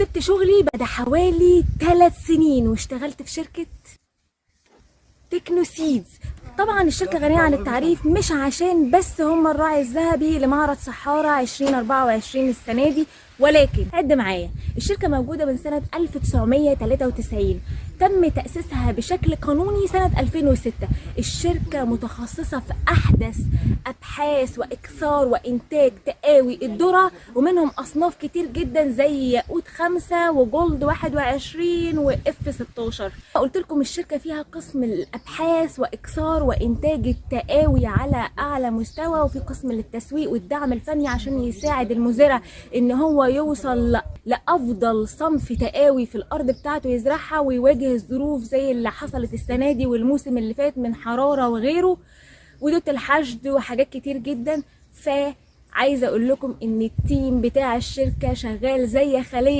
سبت شغلي بعد حوالي 3 سنين واشتغلت في شركة تكنو سيدز. طبعا الشركة غنية عن التعريف، مش عشان بس هم الراعي الذهبي لمعرض سحارة 2024 السنة دي، ولكن عد معايا. الشركة موجودة من سنة 1993، تم تأسيسها بشكل قانوني سنة 2006. الشركة متخصصة في أحدث أبحاث وإكثار وإنتاج تقاوي الذرة، ومنهم أصناف كتير جدا زي ياقوت 5 وجولد 21 وإف 16. قلت لكم الشركة فيها قسم الأبحاث وإكثار وإنتاج التقاوي على أعلى مستوى، وفي قسم للتسويق والدعم الفني عشان يساعد المزارع إن هو يوصل لأفضل صنف تقاوي في الأرض بتاعته يزرعها ويواجه الظروف زي اللي حصلت السنة دي والموسم اللي فات من حرارة وغيره ودوت الحشد وحاجات كتير جدا. فعايزة أقول لكم إن التيم بتاع الشركة شغال زي خلية